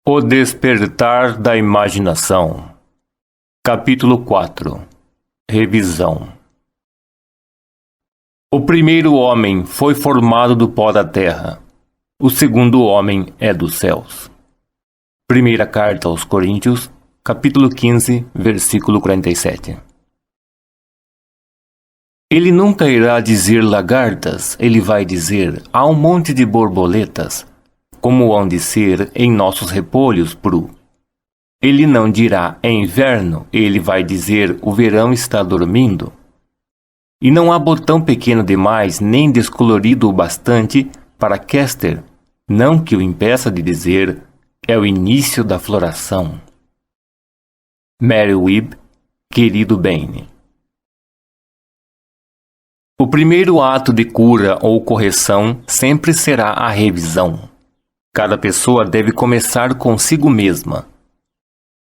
O despertar da imaginação. Capítulo 4. Revisão. O primeiro homem foi formado do pó da terra. O segundo homem é dos céus. Primeira carta aos Coríntios, capítulo 15, versículo 47. Ele nunca irá dizer lagartas, ele vai dizer, há um monte de borboletas, como hão de ser em nossos repolhos, Pru. Ele não dirá, é inverno, ele vai dizer, o verão está dormindo. E não há botão pequeno demais, nem descolorido o bastante para Kester, não que o impeça de dizer, é o início da floração. Mary Webb, querido Bane. O primeiro ato de cura ou correção sempre será a revisão. Cada pessoa deve começar consigo mesma.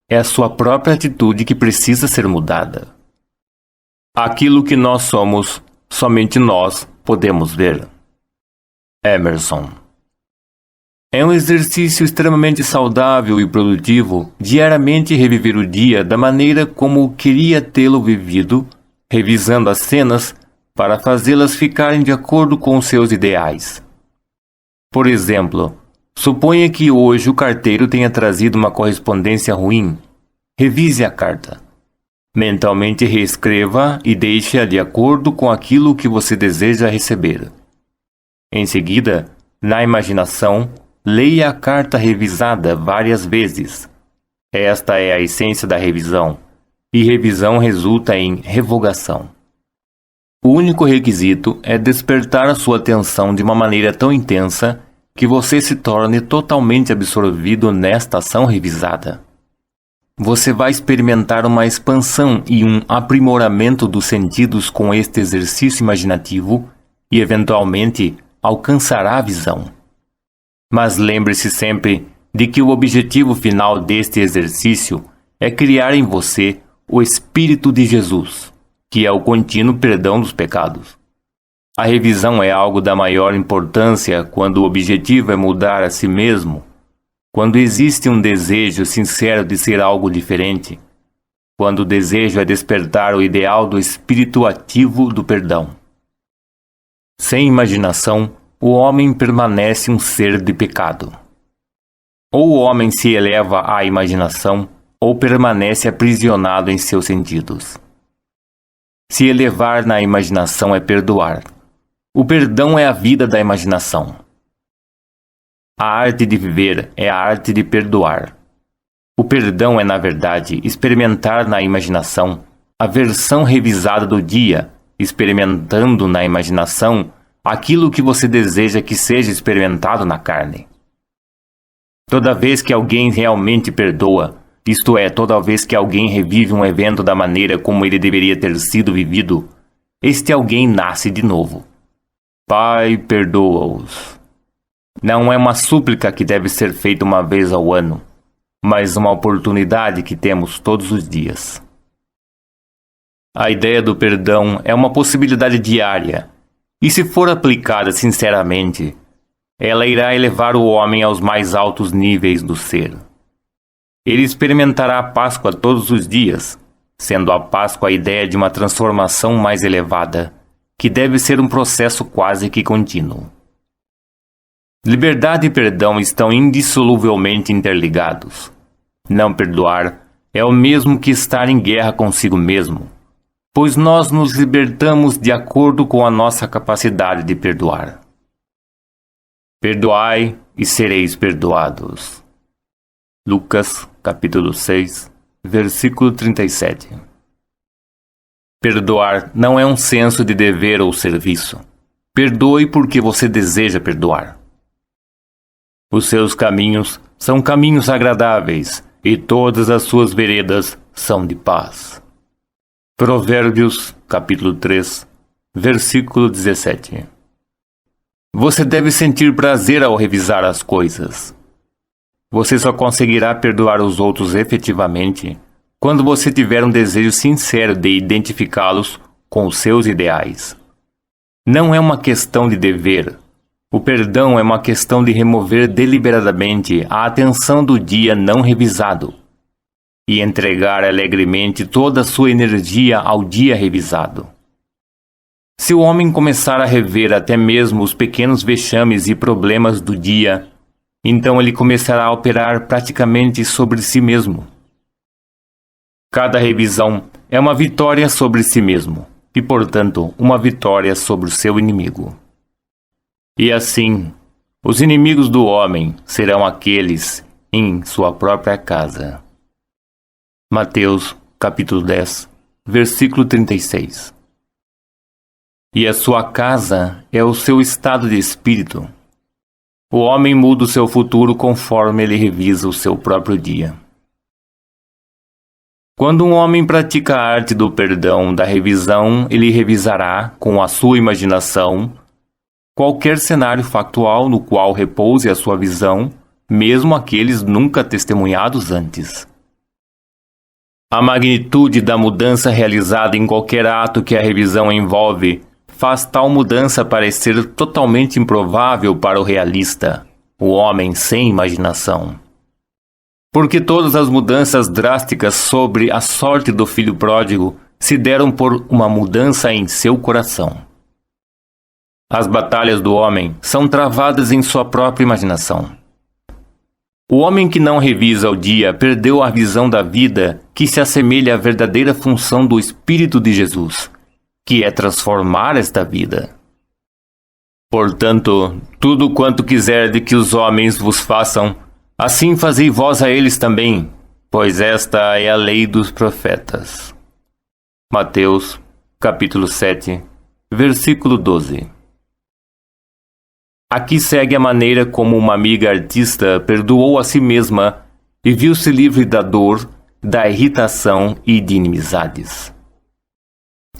É a sua própria atitude que precisa ser mudada. Aquilo que nós somos, somente nós podemos ver. Emerson. É um exercício extremamente saudável e produtivo diariamente reviver o dia da maneira como queria tê-lo vivido, revisando as cenas para fazê-las ficarem de acordo com os seus ideais. Por exemplo, suponha que hoje o carteiro tenha trazido uma correspondência ruim. Revise a carta. Mentalmente reescreva e deixe-a de acordo com aquilo que você deseja receber. Em seguida, na imaginação, leia a carta revisada várias vezes. Esta é a essência da revisão, e revisão resulta em revogação. O único requisito é despertar a sua atenção de uma maneira tão intensa que você se torne totalmente absorvido nesta ação revisada. Você vai experimentar uma expansão e um aprimoramento dos sentidos com este exercício imaginativo e, eventualmente, alcançará a visão. Mas lembre-se sempre de que o objetivo final deste exercício é criar em você o Espírito de Jesus, que é o contínuo perdão dos pecados. A revisão é algo da maior importância quando o objetivo é mudar a si mesmo, quando existe um desejo sincero de ser algo diferente, quando o desejo é despertar o ideal do espírito ativo do perdão. Sem imaginação, o homem permanece um ser de pecado. Ou o homem se eleva à imaginação, ou permanece aprisionado em seus sentidos. Se elevar na imaginação é perdoar. O perdão é a vida da imaginação. A arte de viver é a arte de perdoar. O perdão é, na verdade, experimentar na imaginação a versão revisada do dia, experimentando na imaginação aquilo que você deseja que seja experimentado na carne. Toda vez que alguém realmente perdoa, isto é, toda vez que alguém revive um evento da maneira como ele deveria ter sido vivido, este alguém nasce de novo. Pai, perdoa-os. Não é uma súplica que deve ser feita uma vez ao ano, mas uma oportunidade que temos todos os dias. A ideia do perdão é uma possibilidade diária, e se for aplicada sinceramente, ela irá elevar o homem aos mais altos níveis do ser. Ele experimentará a Páscoa todos os dias, sendo a Páscoa a ideia de uma transformação mais elevada, que deve ser um processo quase que contínuo. Liberdade e perdão estão indissoluvelmente interligados. Não perdoar é o mesmo que estar em guerra consigo mesmo, pois nós nos libertamos de acordo com a nossa capacidade de perdoar. Perdoai e sereis perdoados. Lucas, capítulo 6, versículo 37. Perdoar não é um senso de dever ou serviço. Perdoe porque você deseja perdoar. Os seus caminhos são caminhos agradáveis, e todas as suas veredas são de paz. Provérbios, capítulo 3, versículo 17. Você deve sentir prazer ao revisar as coisas. Você só conseguirá perdoar os outros efetivamente quando você tiver um desejo sincero de identificá-los com os seus ideais. Não é uma questão de dever. O perdão é uma questão de remover deliberadamente a atenção do dia não revisado e entregar alegremente toda a sua energia ao dia revisado. Se o homem começar a rever até mesmo os pequenos vexames e problemas do dia, então ele começará a operar praticamente sobre si mesmo. Cada revisão é uma vitória sobre si mesmo e, portanto, uma vitória sobre o seu inimigo. E assim, os inimigos do homem serão aqueles em sua própria casa. Mateus, capítulo 10, versículo 36. E a sua casa é o seu estado de espírito. O homem muda o seu futuro conforme ele revisa o seu próprio dia. Quando um homem pratica a arte do perdão, da revisão, ele revisará, com a sua imaginação, qualquer cenário factual no qual repouse a sua visão, mesmo aqueles nunca testemunhados antes. A magnitude da mudança realizada em qualquer ato que a revisão envolve faz tal mudança parecer totalmente improvável para o realista, o homem sem imaginação. Porque todas as mudanças drásticas sobre a sorte do filho pródigo se deram por uma mudança em seu coração. As batalhas do homem são travadas em sua própria imaginação. O homem que não revisa o dia perdeu a visão da vida que se assemelha à verdadeira função do Espírito de Jesus, que é transformar esta vida. Portanto, tudo quanto quiser de que os homens vos façam, assim fazei vós a eles também, pois esta é a lei dos profetas. Mateus, capítulo 7, versículo 12. Aqui segue a maneira como uma amiga artista perdoou a si mesma e viu-se livre da dor, da irritação e de inimizades.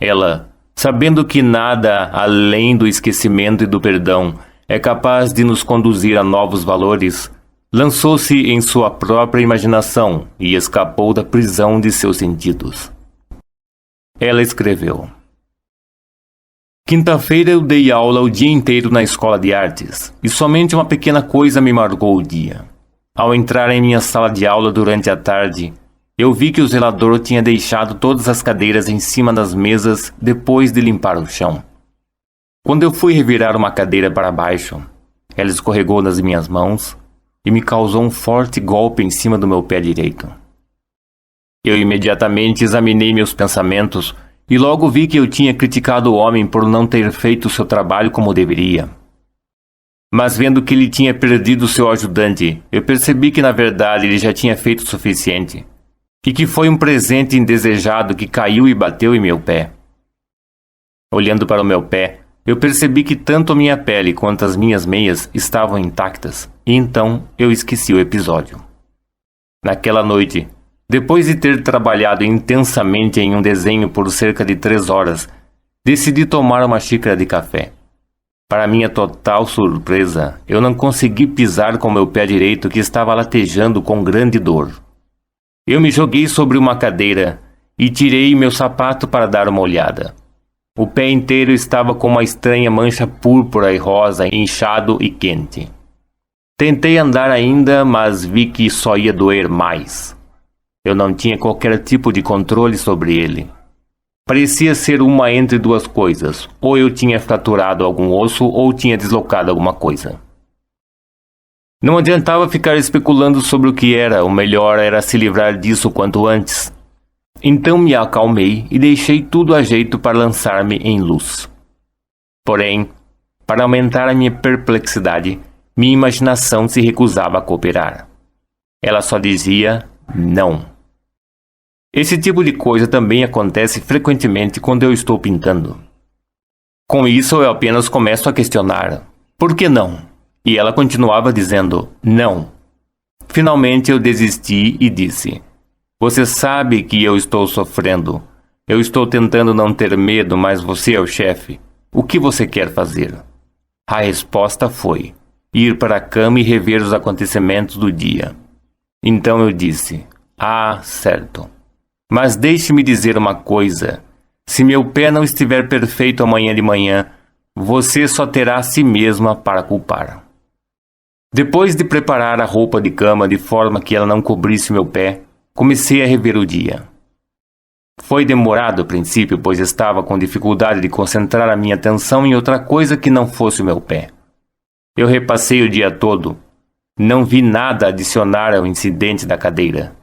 Ela, sabendo que nada além do esquecimento e do perdão é capaz de nos conduzir a novos valores, lançou-se em sua própria imaginação e escapou da prisão de seus sentidos. Ela escreveu: Quinta-feira eu dei aula o dia inteiro na escola de artes, e somente uma pequena coisa me marcou o dia. Ao entrar em minha sala de aula durante a tarde, eu vi que o zelador tinha deixado todas as cadeiras em cima das mesas depois de limpar o chão. Quando eu fui revirar uma cadeira para baixo, ela escorregou nas minhas mãos e me causou um forte golpe em cima do meu pé direito. Eu imediatamente examinei meus pensamentos e logo vi que eu tinha criticado o homem por não ter feito o seu trabalho como deveria. Mas vendo que ele tinha perdido seu ajudante, eu percebi que na verdade ele já tinha feito o suficiente, e que foi um presente indesejado que caiu e bateu em meu pé. Olhando para o meu pé, eu percebi que tanto a minha pele quanto as minhas meias estavam intactas, e então eu esqueci o episódio. Naquela noite, depois de ter trabalhado intensamente em um desenho por cerca de 3 horas, decidi tomar uma xícara de café. Para minha total surpresa, eu não consegui pisar com meu pé direito que estava latejando com grande dor. Eu me joguei sobre uma cadeira e tirei meu sapato para dar uma olhada. O pé inteiro estava com uma estranha mancha púrpura e rosa, inchado e quente. Tentei andar ainda, mas vi que só ia doer mais. Eu não tinha qualquer tipo de controle sobre ele. Parecia ser uma entre duas coisas, ou eu tinha fraturado algum osso ou tinha deslocado alguma coisa. Não adiantava ficar especulando sobre o que era, o melhor era se livrar disso quanto antes. Então me acalmei e deixei tudo a jeito para lançar-me em luz. Porém, para aumentar a minha perplexidade, minha imaginação se recusava a cooperar. Ela só dizia não. Esse tipo de coisa também acontece frequentemente quando eu estou pintando. Com isso eu apenas começo a questionar: por que não? E ela continuava dizendo não. Finalmente eu desisti e disse: você sabe que eu estou sofrendo. Eu estou tentando não ter medo, mas você é o chefe. O que você quer fazer? A resposta foi ir para a cama e rever os acontecimentos do dia. Então eu disse: ah, certo. Mas deixe-me dizer uma coisa. Se meu pé não estiver perfeito amanhã de manhã, você só terá a si mesma para culpar. Depois de preparar a roupa de cama de forma que ela não cobrisse meu pé, comecei a rever o dia. Foi demorado a princípio, pois estava com dificuldade de concentrar a minha atenção em outra coisa que não fosse o meu pé. Eu repassei o dia todo. Não vi nada a adicionar ao incidente da cadeira.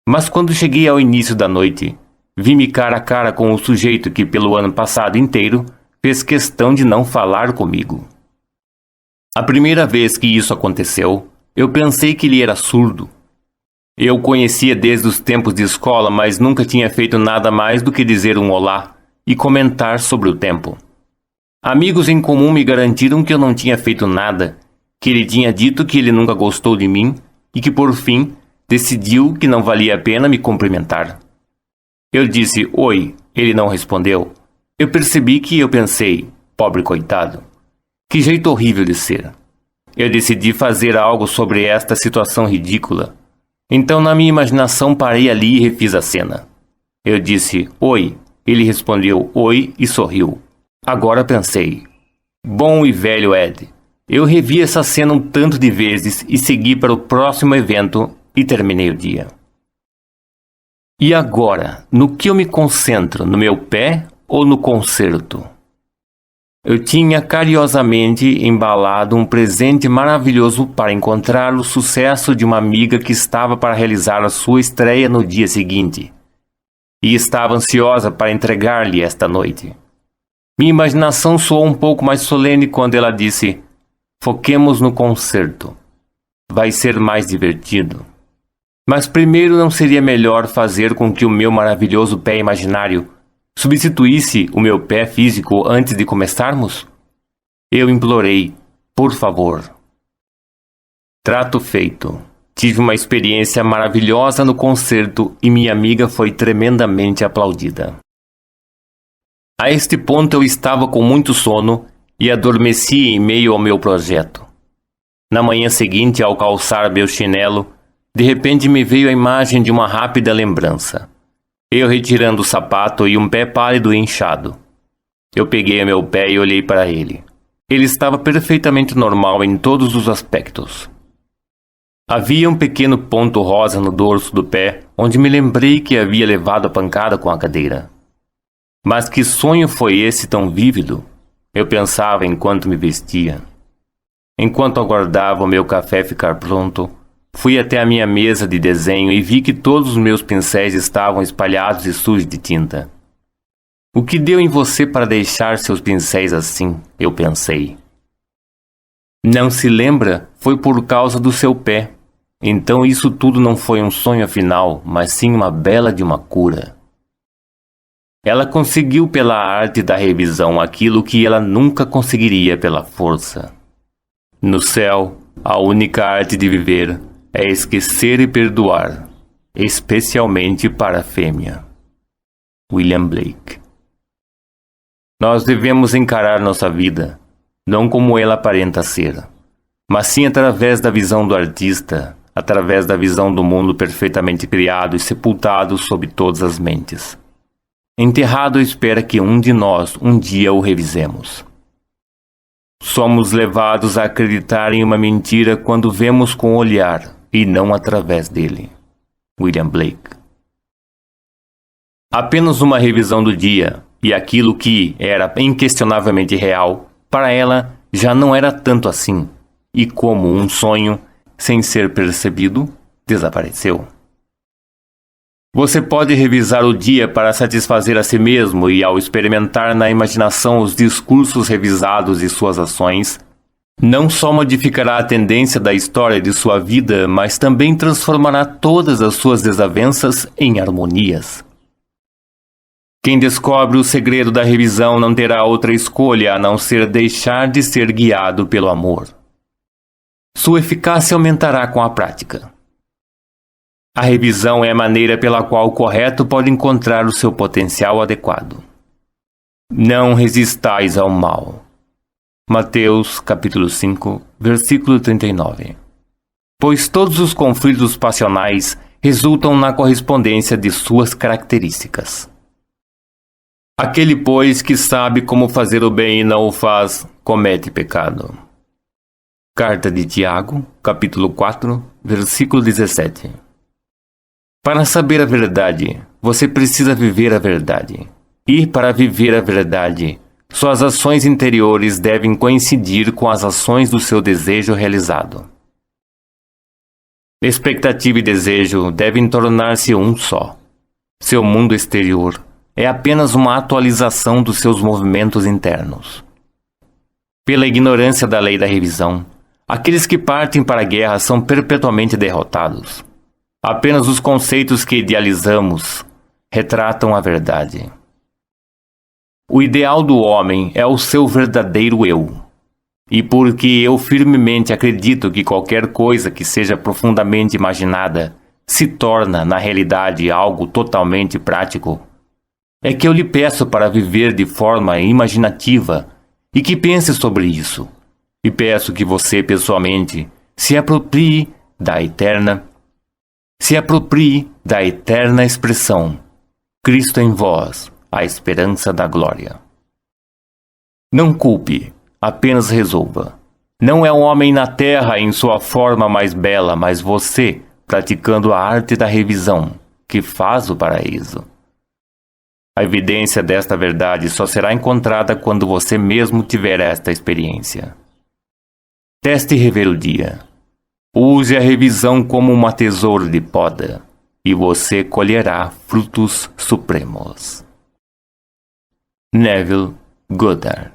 Mas quando cheguei ao início da noite, vi-me cara a cara com o sujeito que, pelo ano passado inteiro, fez questão de não falar comigo. A primeira vez que isso aconteceu, eu pensei que ele era surdo. Eu o conhecia desde os tempos de escola, mas nunca tinha feito nada mais do que dizer um olá e comentar sobre o tempo. Amigos em comum me garantiram que eu não tinha feito nada, que ele tinha dito que ele nunca gostou de mim e que, por fim, decidiu que não valia a pena me cumprimentar. Eu disse oi, ele não respondeu. Eu percebi que eu pensei, pobre coitado, que jeito horrível de ser. Eu decidi fazer algo sobre esta situação ridícula. Então, na minha imaginação, parei ali e refiz a cena. Eu disse oi, ele respondeu oi e sorriu. Agora pensei, bom e velho Ed. Eu revi essa cena um tanto de vezes e segui para o próximo evento e terminei o dia. E agora, no que eu me concentro, no meu pé ou no concerto? Eu tinha carinhosamente embalado um presente maravilhoso para encontrar o sucesso de uma amiga que estava para realizar a sua estreia no dia seguinte. E estava ansiosa para entregar-lhe esta noite. Minha imaginação soou um pouco mais solene quando ela disse: foquemos no concerto. Vai ser mais divertido. Mas primeiro não seria melhor fazer com que o meu maravilhoso pé imaginário substituísse o meu pé físico antes de começarmos? Eu implorei, por favor. Trato feito. Tive uma experiência maravilhosa no concerto e minha amiga foi tremendamente aplaudida. A este ponto eu estava com muito sono e adormeci em meio ao meu projeto. Na manhã seguinte, ao calçar meu chinelo, de repente me veio a imagem de uma rápida lembrança. Eu retirando o sapato e um pé pálido e inchado. Eu peguei o meu pé e olhei para ele. Ele estava perfeitamente normal em todos os aspectos. Havia um pequeno ponto rosa no dorso do pé, onde me lembrei que havia levado a pancada com a cadeira. Mas que sonho foi esse tão vívido? Eu pensava enquanto me vestia. Enquanto aguardava o meu café ficar pronto, fui até a minha mesa de desenho e vi que todos os meus pincéis estavam espalhados e sujos de tinta. O que deu em você para deixar seus pincéis assim? Eu pensei. Não se lembra? Foi por causa do seu pé. Então isso tudo não foi um sonho afinal, mas sim uma bela de uma cura. Ela conseguiu pela arte da revisão aquilo que ela nunca conseguiria pela força. No céu, a única arte de viver é esquecer e perdoar, especialmente para a fêmea. William Blake. Nós devemos encarar nossa vida, não como ela aparenta ser, mas sim através da visão do artista, através da visão do mundo perfeitamente criado e sepultado sob todas as mentes. Enterrado espera que um de nós um dia o revisemos. Somos levados a acreditar em uma mentira quando vemos com o olhar e não através dele. William Blake. Apenas uma revisão do dia, e aquilo que era inquestionavelmente real, para ela já não era tanto assim, e como um sonho, sem ser percebido, desapareceu. Você pode revisar o dia para satisfazer a si mesmo e, ao experimentar na imaginação os discursos revisados e suas ações, não só modificará a tendência da história de sua vida, mas também transformará todas as suas desavenças em harmonias. Quem descobre o segredo da revisão não terá outra escolha a não ser deixar de ser guiado pelo amor. Sua eficácia aumentará com a prática. A revisão é a maneira pela qual o correto pode encontrar o seu potencial adequado. Não resistais ao mal. Mateus, capítulo 5, versículo 39. Pois todos os conflitos passionais resultam na correspondência de suas características. Aquele, pois, que sabe como fazer o bem e não o faz, comete pecado. Carta de Tiago, capítulo 4, versículo 17. Para saber a verdade, você precisa viver a verdade. E para viver a verdade, suas ações interiores devem coincidir com as ações do seu desejo realizado. Expectativa e desejo devem tornar-se um só. Seu mundo exterior é apenas uma atualização dos seus movimentos internos. Pela ignorância da lei da revisão, aqueles que partem para a guerra são perpetuamente derrotados. Apenas os conceitos que idealizamos retratam a verdade. O ideal do homem é o seu verdadeiro eu. E porque eu firmemente acredito que qualquer coisa que seja profundamente imaginada se torna, na realidade, algo totalmente prático, é que eu lhe peço para viver de forma imaginativa e que pense sobre isso. E peço que você, pessoalmente, se aproprie da eterna expressão Cristo em vós, a esperança da glória. Não culpe, apenas resolva. Não é um homem na terra em sua forma mais bela, mas você, praticando a arte da revisão, que faz o paraíso. A evidência desta verdade só será encontrada quando você mesmo tiver esta experiência. Teste rever o dia. Use a revisão como uma tesoura de poda, e você colherá frutos supremos. Neville Goddard.